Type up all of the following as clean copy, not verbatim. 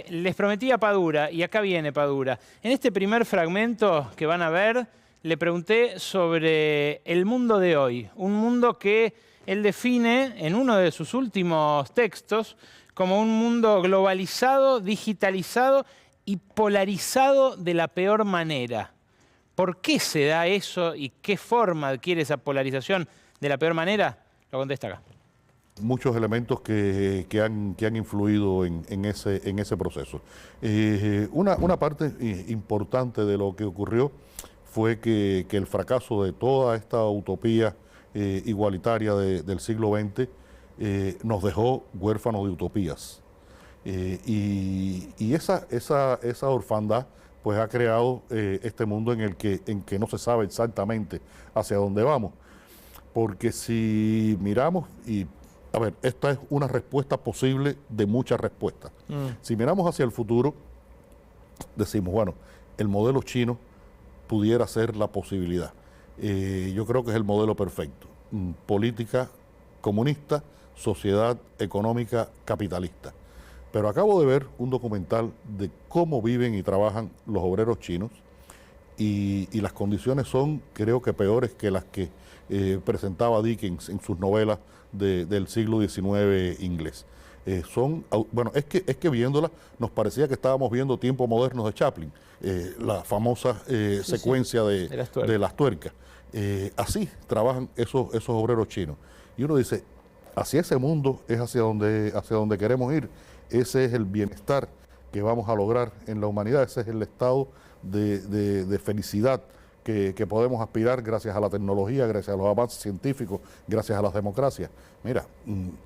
Les prometí a Padura, y acá viene Padura. En este primer fragmento que van a ver, le pregunté sobre el mundo de hoy. Un mundo que él define en uno de sus últimos textos como un mundo globalizado, digitalizado y polarizado de la peor manera. ¿Por qué se da eso y qué forma adquiere esa polarización de la peor manera? Lo contesta acá. Muchos elementos que han influido en ese proceso. Una parte importante de lo que ocurrió fue que el fracaso de toda esta utopía igualitaria del siglo XX nos dejó huérfanos de utopías. Y esa orfandad pues ha creado este mundo en que no se sabe exactamente hacia dónde vamos. Porque si miramos a ver, esta es una respuesta posible de muchas respuestas. Si miramos hacia el futuro, decimos, bueno, el modelo chino pudiera ser la posibilidad. Yo creo que es el modelo perfecto. Política comunista, sociedad económica capitalista. Pero acabo de ver un documental de cómo viven y trabajan los obreros chinos y las condiciones son, creo que, peores que las que presentaba Dickens en sus novelas del siglo XIX inglés. Bueno, es que viéndola nos parecía que estábamos viendo Tiempos Modernos de Chaplin, la famosa secuencia de las tuercas. Así trabajan esos obreros chinos. Y uno dice, hacia ese mundo es hacia donde queremos ir. Ese es el bienestar que vamos a lograr en la humanidad, ese es el estado de felicidad que podemos aspirar gracias a la tecnología, gracias a los avances científicos, gracias a las democracias. Mira,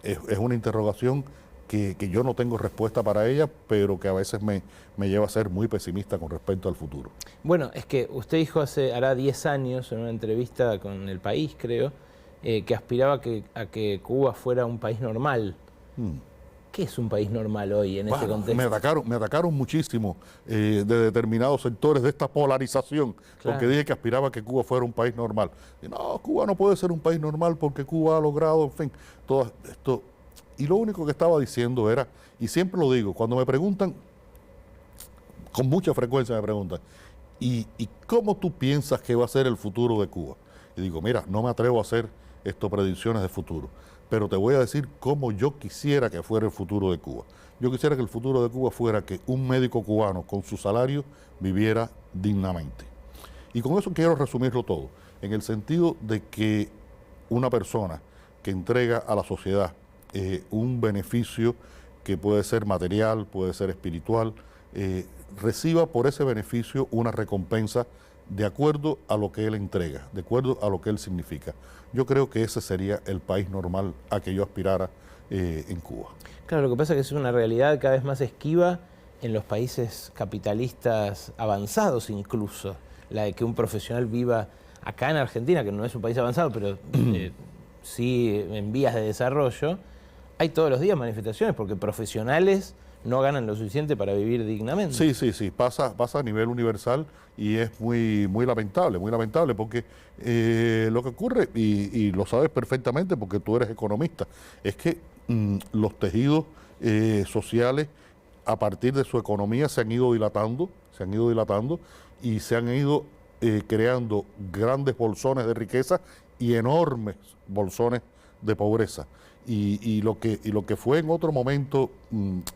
es una interrogación que yo no tengo respuesta para ella, pero que a veces me lleva a ser muy pesimista con respecto al futuro. Bueno, es que usted dijo hará 10 años en una entrevista con El País, creo, que aspiraba a que Cuba fuera un país normal. ¿Qué es un país normal hoy en este contexto? Me atacaron muchísimo de determinados sectores de esta polarización, porque dije que aspiraba a que Cuba fuera un país normal. Y no, Cuba no puede ser un país normal porque Cuba ha logrado, en fin, todo esto. Y lo único que estaba diciendo era, y siempre lo digo, cuando me preguntan, con mucha frecuencia me preguntan, ¿y cómo tú piensas que va a ser el futuro de Cuba? Y digo, mira, no me atrevo a hacer predicciones de futuro, pero te voy a decir cómo yo quisiera que fuera el futuro de Cuba. Yo quisiera que el futuro de Cuba fuera que un médico cubano con su salario viviera dignamente. Y con eso quiero resumirlo todo, en el sentido de que una persona que entrega a la sociedad un beneficio que puede ser material, puede ser espiritual, reciba por ese beneficio una recompensa de acuerdo a lo que él entrega, de acuerdo a lo que él significa. Yo creo que ese sería el país normal a que yo aspirara en Cuba. Claro, lo que pasa es que es una realidad cada vez más esquiva en los países capitalistas avanzados incluso, la de que un profesional viva acá en Argentina, que no es un país avanzado, pero sí en vías de desarrollo. Hay todos los días manifestaciones porque profesionales no ganan lo suficiente para vivir dignamente. Sí, pasa a nivel universal y es muy lamentable porque lo que ocurre, y lo sabes perfectamente porque tú eres economista, es que los tejidos sociales a partir de su economía se han ido dilatando y se han ido creando grandes bolsones de riqueza y enormes bolsones de pobreza. Y lo que fue en otro momento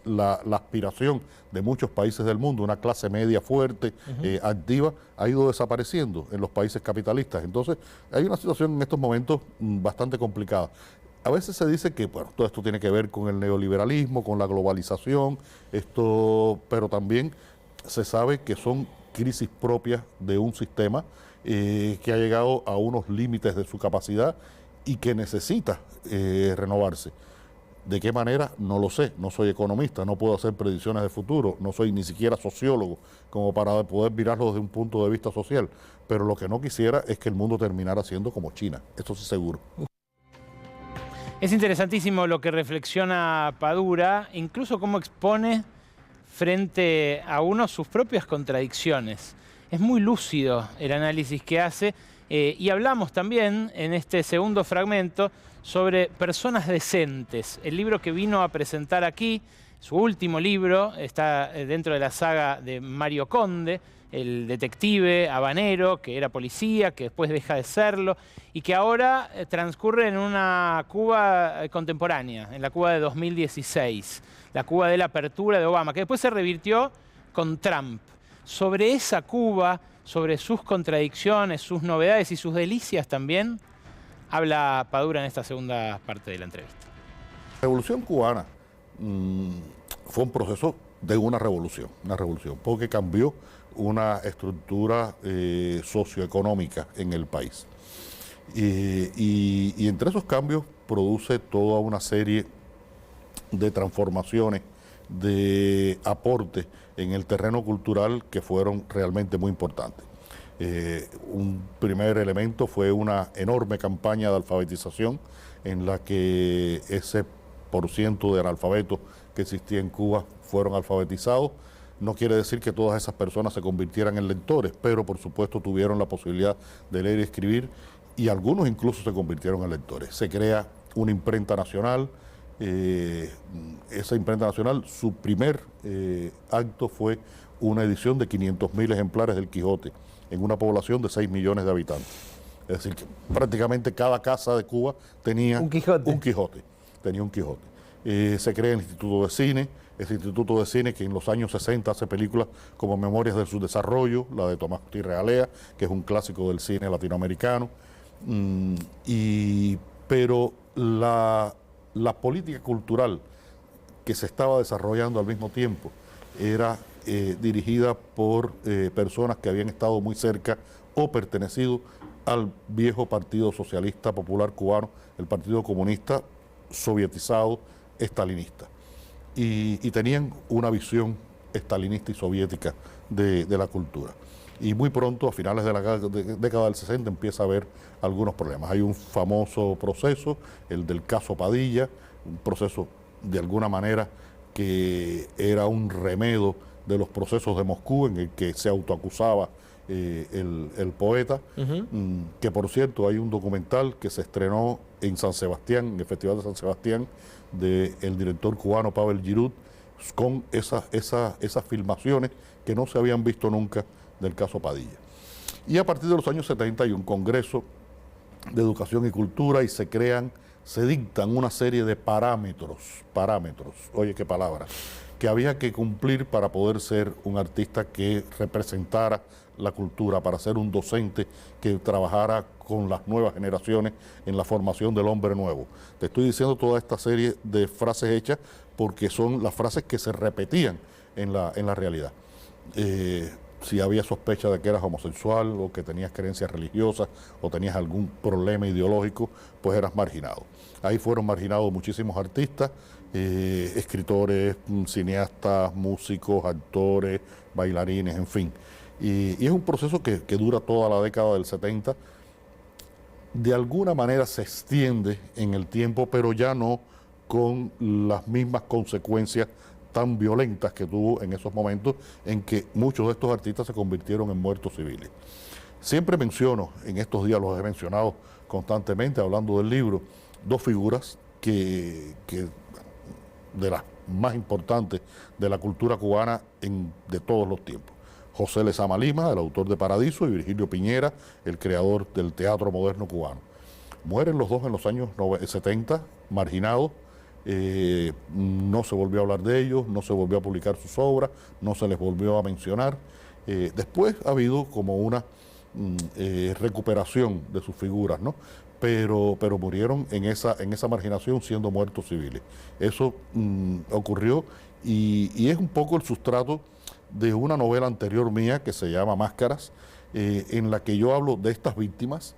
la aspiración de muchos países del mundo, una clase media fuerte, activa, ha ido desapareciendo en los países capitalistas. Entonces hay una situación en estos momentos bastante complicada. A veces se dice que bueno, todo esto tiene que ver con el neoliberalismo, con la globalización, pero también se sabe que son crisis propias de un sistema que ha llegado a unos límites de su capacidad y que necesita renovarse. ¿De qué manera? No lo sé, no soy economista, no puedo hacer predicciones de futuro, no soy ni siquiera sociólogo como para poder mirarlo desde un punto de vista social, pero lo que no quisiera es que el mundo terminara siendo como China, esto sí seguro. Es interesantísimo lo que reflexiona Padura, incluso cómo expone frente a uno sus propias contradicciones. Es muy lúcido el análisis que hace. Y hablamos también en este segundo fragmento sobre Personas Decentes, el libro que vino a presentar aquí Su último libro está dentro de la saga de Mario Conde, el detective habanero que era policía, que después deja de serlo y que ahora transcurre en una Cuba contemporánea, en la Cuba de 2016, la Cuba de la apertura de Obama, que después se revirtió con Trump. Sobre esa Cuba, sobre sus contradicciones, sus novedades y sus delicias también, habla Padura en esta segunda parte de la entrevista. La Revolución Cubana fue un proceso de una revolución, porque cambió una estructura socioeconómica en el país. Y entre esos cambios produce toda una serie de transformaciones, de aportes en el terreno cultural que fueron realmente muy importantes. Un primer elemento fue una enorme campaña de alfabetización en la que ese % de analfabetos que existía en Cuba fueron alfabetizados. No quiere decir que todas esas personas se convirtieran en lectores, pero por supuesto tuvieron la posibilidad de leer y escribir y algunos incluso se convirtieron en lectores. Se crea una imprenta nacional. Esa imprenta nacional, su primer acto fue una edición de 500.000 ejemplares del Quijote en una población de 6 millones de habitantes. Es decir, que prácticamente cada casa de Cuba tenía un Quijote. Se crea el Instituto de Cine, ese Instituto de Cine que en los años 60 hace películas como Memorias del Subdesarrollo, la de Tomás Gutiérrez Alea, que es un clásico del cine latinoamericano. Pero la política cultural que se estaba desarrollando al mismo tiempo era dirigida por personas que habían estado muy cerca o pertenecido al viejo Partido Socialista Popular Cubano, el Partido Comunista sovietizado, estalinista. Y tenían una visión estalinista y soviética de la cultura. Y muy pronto, a finales de la década del 60, empieza a haber algunos problemas. Hay un famoso proceso, el del caso Padilla, un proceso de alguna manera que era un remedo de los procesos de Moscú en el que se autoacusaba el poeta, que por cierto hay un documental que se estrenó en San Sebastián, en el Festival de San Sebastián, del director cubano Pavel Giroud, con esas filmaciones que no se habían visto nunca del caso Padilla. Y a partir de los años 70 hay un congreso de educación y cultura y se dictan una serie de parámetros, oye qué palabra, que había que cumplir para poder ser un artista que representara la cultura, para ser un docente que trabajara con las nuevas generaciones en la formación del hombre nuevo. Te estoy diciendo toda esta serie de frases hechas porque son las frases que se repetían en la realidad. Si había sospecha de que eras homosexual o que tenías creencias religiosas o tenías algún problema ideológico, pues eras marginado. Ahí fueron marginados muchísimos artistas, escritores, cineastas, músicos, actores, bailarines, en fin. Y es un proceso que dura toda la década del 70. De alguna manera se extiende en el tiempo, pero ya no con las mismas consecuencias tan violentas que tuvo en esos momentos en que muchos de estos artistas se convirtieron en muertos civiles. Siempre menciono, en estos días los he mencionado constantemente hablando del libro, dos figuras que de las más importantes de la cultura cubana de todos los tiempos. José Lezama Lima, el autor de Paradiso, y Virgilio Piñera, el creador del teatro moderno cubano. Mueren los dos en los años 70, marginados. No se volvió a hablar de ellos, no se volvió a publicar sus obras, no se les volvió a mencionar. Después ha habido como una recuperación de sus figuras, ¿no? Pero murieron en esa marginación siendo muertos civiles. Eso ocurrió y es un poco el sustrato de una novela anterior mía que se llama Máscaras, en la que yo hablo de estas víctimas,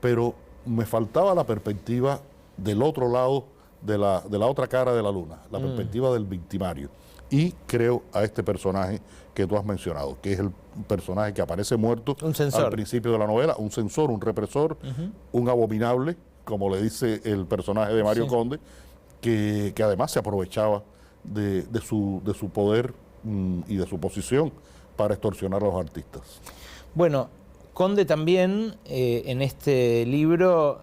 pero me faltaba la perspectiva del otro lado, de la otra cara de la luna, la perspectiva del victimario. Y creo a este personaje que tú has mencionado, que es el personaje que aparece muerto al principio de la novela, un censor, un represor, un abominable, como le dice el personaje de Mario Conde, que además se aprovechaba de su poder y de su posición para extorsionar a los artistas. Bueno, Conde también en este libro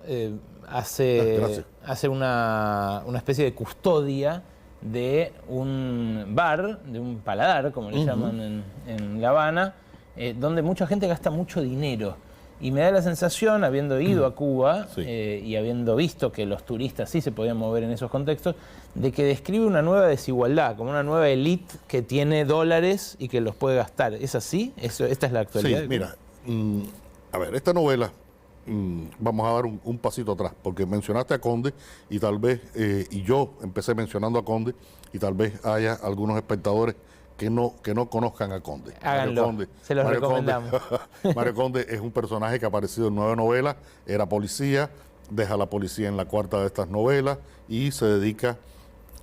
hace una especie de custodia de un bar, de un paladar, como le llaman en La Habana, donde mucha gente gasta mucho dinero. Y me da la sensación, habiendo ido a Cuba y habiendo visto que los turistas sí se podían mover en esos contextos, de que describe una nueva desigualdad, como una nueva élite que tiene dólares y que los puede gastar. ¿Es así? ¿Esta es la actualidad? Sí, mira, a ver, esta novela, vamos a dar un pasito atrás, porque mencionaste a Conde y tal vez, y yo empecé mencionando a Conde, y tal vez haya algunos espectadores que no conozcan a Conde. Háganlo, Conde, se los recomendamos. Mario Conde es un personaje que ha aparecido en 9 novelas, era policía, deja la policía en la 4ª de estas novelas y se dedica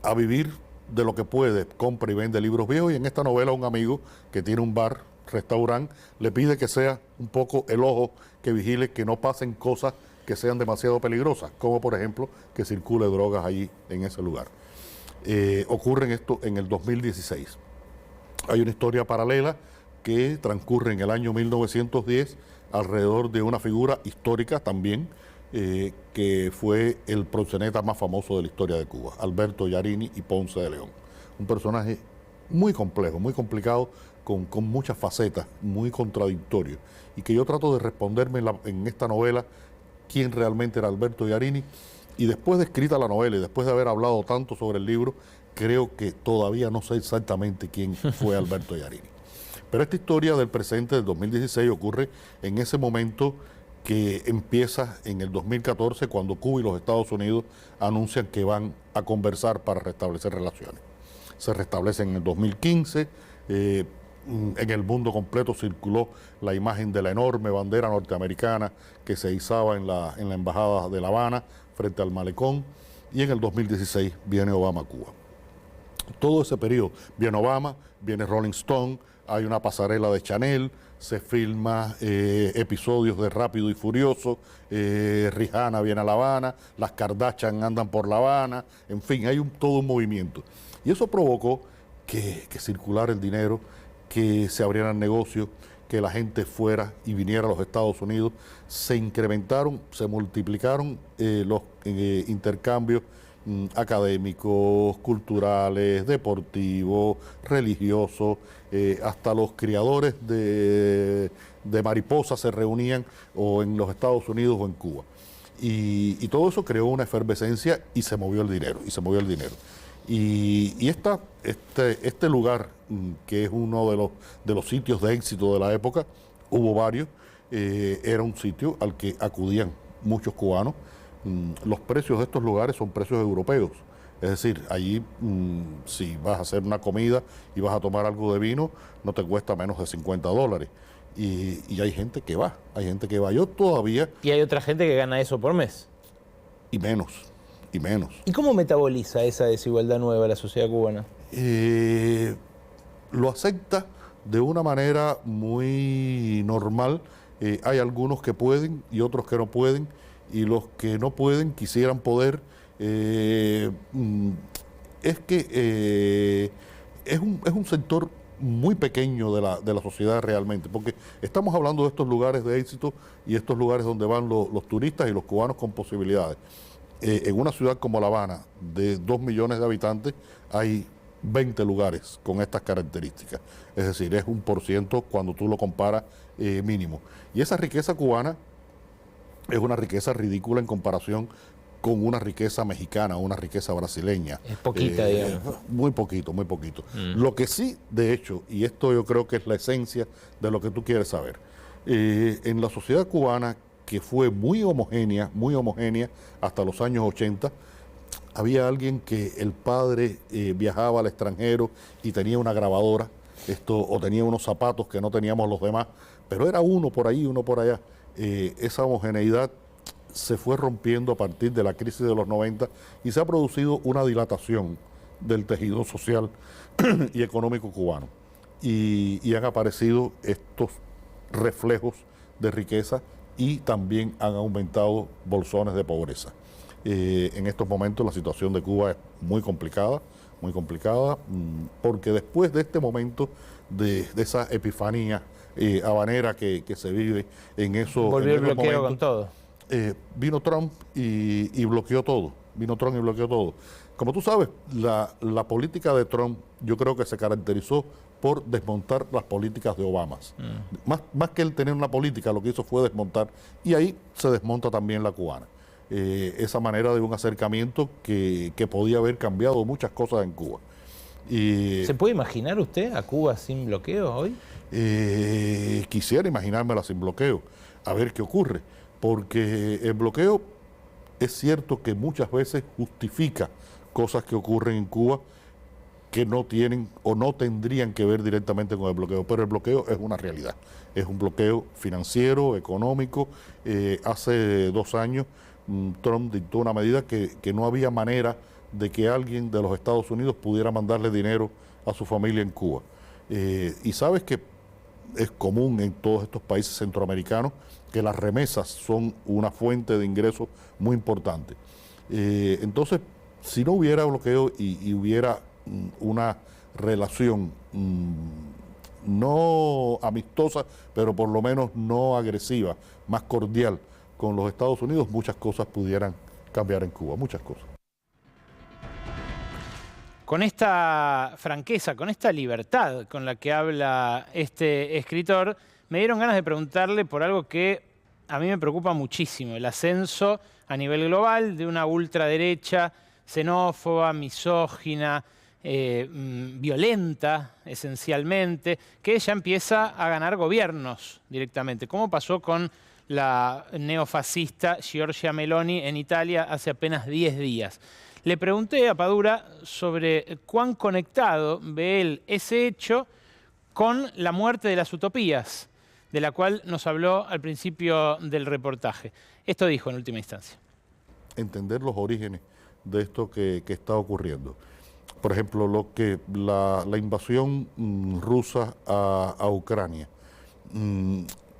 a vivir de lo que puede, compra y vende libros viejos, y en esta novela un amigo que tiene un bar, restaurante, le pide que sea un poco el ojo que vigile que no pasen cosas que sean demasiado peligrosas, como por ejemplo que circule drogas allí en ese lugar. Ocurre esto en el 2016. Hay una historia paralela que transcurre en el año 1910 alrededor de una figura histórica también, que fue el proxeneta más famoso de la historia de Cuba, Alberto Yarini y Ponce de León. Un personaje muy complejo, muy complicado, con muchas facetas, muy contradictorio, y que yo trato de responderme en esta novela quién realmente era Alberto Yarini. Y después de escrita la novela y después de haber hablado tanto sobre el libro, creo que todavía no sé exactamente quién fue Alberto Yarini. Pero esta historia del presente del 2016 ocurre en ese momento que empieza en el 2014, cuando Cuba y los Estados Unidos anuncian que van a conversar para restablecer relaciones. Se restablecen en el 2015, en el mundo completo circuló la imagen de la enorme bandera norteamericana que se izaba en la embajada de La Habana frente al malecón, y en el 2016 viene Obama a Cuba. Todo ese periodo, viene Obama, viene Rolling Stone, hay una pasarela de Chanel, se filma episodios de Rápido y Furioso, Rihanna viene a La Habana, las Kardashian andan por La Habana, en fin, hay todo un movimiento. Y eso provocó que circulara el dinero, que se abrieran negocios, que la gente fuera y viniera a los Estados Unidos. Se incrementaron, se multiplicaron los intercambios académicos, culturales, deportivos, religiosos, hasta los criadores de mariposas se reunían o en los Estados Unidos o en Cuba. Y todo eso creó una efervescencia y se movió el dinero, Y este lugar, que es uno de los sitios de éxito de la época, hubo varios, era un sitio al que acudían muchos cubanos. Los precios de estos lugares son precios europeos. Es decir, allí si vas a hacer una comida y vas a tomar algo de vino, no te cuesta menos de $50. Y hay gente que va, Yo todavía... Y hay otra gente que gana eso por mes. Y menos. ¿Y cómo metaboliza esa desigualdad nueva la sociedad cubana? Lo acepta de una manera muy normal. Hay algunos que pueden y otros que no pueden, y los que no pueden quisieran poder. Es un sector muy pequeño de la sociedad realmente, porque estamos hablando de estos lugares de éxito y estos lugares donde van los turistas y los cubanos con posibilidades. En una ciudad como La Habana, de 2 millones de habitantes, hay 20 lugares con estas características. Es decir, es 1% cuando tú lo comparas mínimo. Y esa riqueza cubana es una riqueza ridícula en comparación con una riqueza mexicana, una riqueza brasileña. Es poquita, digamos. Muy poquito. Lo que sí, de hecho, y esto yo creo que es la esencia de lo que tú quieres saber, en la sociedad cubana, que fue muy homogénea hasta los años 80, había alguien que el padre viajaba al extranjero y tenía una grabadora, o tenía unos zapatos que no teníamos los demás, pero era uno por ahí, uno por allá. Esa homogeneidad se fue rompiendo a partir de la crisis de los 90 y se ha producido una dilatación del tejido social y económico cubano. Y han aparecido estos reflejos de riqueza, y también han aumentado bolsones de pobreza. En estos momentos la situación de Cuba es muy complicada, porque después de este momento de esa epifanía habanera que se vive en esos Volvió el bloqueo momentos, con todo. Vino Trump y bloqueó todo. vino Trump y bloqueó todo. Como tú sabes, la política de Trump yo creo que se caracterizó por desmontar las políticas de Obama. Más que él tener una política, lo que hizo fue desmontar, y ahí se desmonta también la cubana. Esa manera de un acercamiento que podía haber cambiado muchas cosas en Cuba. ¿Se puede imaginar usted a Cuba sin bloqueo hoy? Quisiera imaginármela sin bloqueo, a ver qué ocurre, porque el bloqueo es cierto que muchas veces justifica cosas que ocurren en Cuba que no tienen o no tendrían que ver directamente con el bloqueo, pero el bloqueo es una realidad, es un bloqueo financiero, económico. Hace 2 años Trump dictó una medida que no había manera de que alguien de los Estados Unidos pudiera mandarle dinero a su familia en Cuba. Y sabes que es común en todos estos países centroamericanos que las remesas son una fuente de ingresos muy importante. Entonces, si no hubiera bloqueo y hubiera una relación no amistosa, pero por lo menos no agresiva, más cordial con los Estados Unidos, muchas cosas pudieran cambiar en Cuba, muchas cosas. Con esta franqueza, con esta libertad con la que habla este escritor, me dieron ganas de preguntarle por algo que a mí me preocupa muchísimo, el ascenso a nivel global de una ultraderecha xenófoba, misógina, violenta esencialmente, que ya empieza a ganar gobiernos directamente, como pasó con la neofascista Giorgia Meloni en Italia hace apenas 10 días. Le pregunté a Padura sobre cuán conectado ve él ese hecho con la muerte de las utopías, de la cual nos habló al principio del reportaje. Esto dijo en última instancia. Entender los orígenes de esto que está ocurriendo. Por ejemplo, la invasión rusa a Ucrania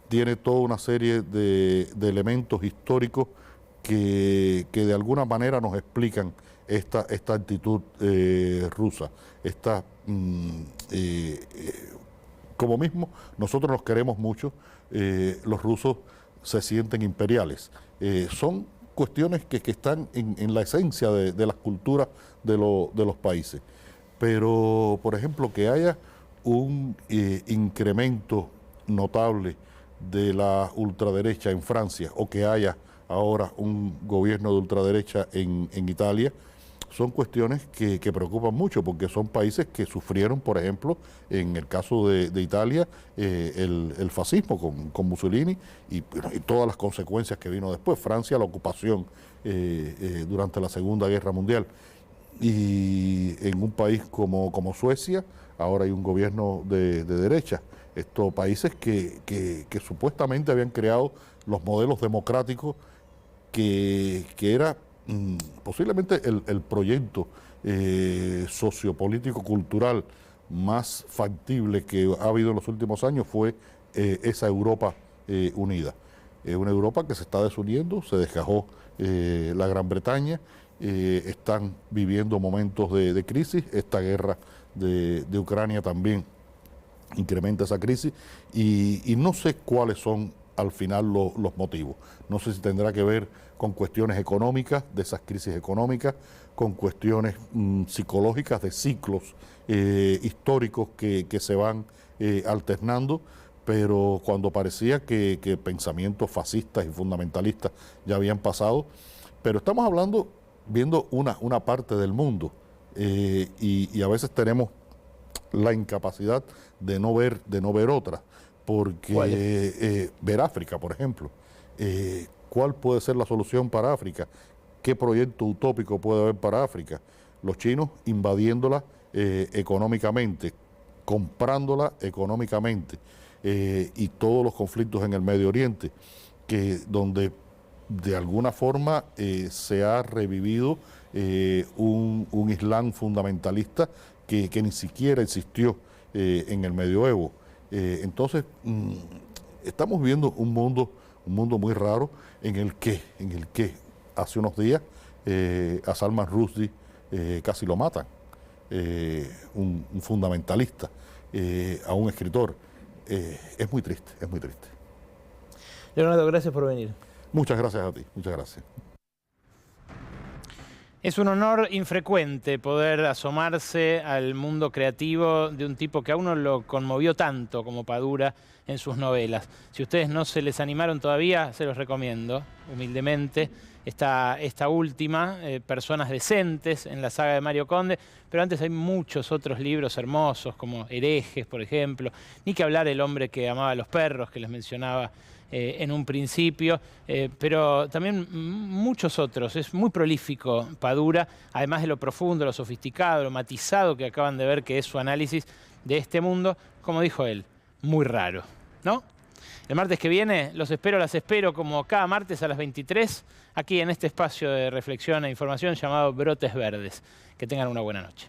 tiene toda una serie de elementos históricos que de alguna manera nos explican esta actitud rusa. Como mismo, nosotros nos queremos mucho, los rusos se sienten imperiales. Son cuestiones que están en la esencia de las culturas de los países. Pero, por ejemplo, que haya un incremento notable de la ultraderecha en Francia, o que haya ahora un gobierno de ultraderecha en Italia, son cuestiones que preocupan mucho, porque son países que sufrieron, por ejemplo, en el caso de Italia, el fascismo con Mussolini y todas las consecuencias que vino después. Francia, la ocupación durante la Segunda Guerra Mundial. Y en un país como Suecia, ahora hay un gobierno de derecha. Estos países que supuestamente habían creado los modelos democráticos que era posiblemente el proyecto sociopolítico cultural más factible que ha habido en los últimos años, fue esa Europa unida. Una Europa que se está desuniendo, se desgajó la Gran Bretaña, están viviendo momentos de crisis. Esta guerra de Ucrania también incrementa esa crisis, y no sé cuáles son al final los motivos. No sé si tendrá que ver con cuestiones económicas, de esas crisis económicas, con cuestiones psicológicas, de ciclos históricos que se van alternando, pero cuando parecía que pensamientos fascistas y fundamentalistas ya habían pasado. Pero estamos viendo una parte del mundo, y a veces tenemos la incapacidad de no ver otra, porque ver África, por ejemplo, ¿cuál puede ser la solución para África? ¿Qué proyecto utópico puede haber para África? Los chinos invadiéndola económicamente, comprándola económicamente, y todos los conflictos en el Medio Oriente, donde de alguna forma se ha revivido un Islam fundamentalista que ni siquiera existió en el medioevo. Entonces, estamos viendo un mundo muy raro en el que hace unos días a Salman Rushdie casi lo matan, un fundamentalista, a un escritor. Es muy triste, es muy triste. Leonardo, gracias por venir. Muchas gracias a ti, muchas gracias. Es un honor infrecuente poder asomarse al mundo creativo de un tipo que a uno lo conmovió tanto como Padura en sus novelas. Si ustedes no se les animaron todavía, se los recomiendo, humildemente. Esta última, Personas Decentes, en la saga de Mario Conde, pero antes hay muchos otros libros hermosos, como Herejes, por ejemplo. Ni que hablar El hombre que amaba a los perros, que les mencionaba en un principio, pero también muchos otros. Es muy prolífico Padura, además de lo profundo, lo sofisticado, lo matizado que acaban de ver que es su análisis de este mundo, como dijo él, muy raro, ¿no? El martes que viene las espero como cada martes a las 23, aquí en este espacio de reflexión e información llamado Brotes Verdes. Que tengan una buena noche.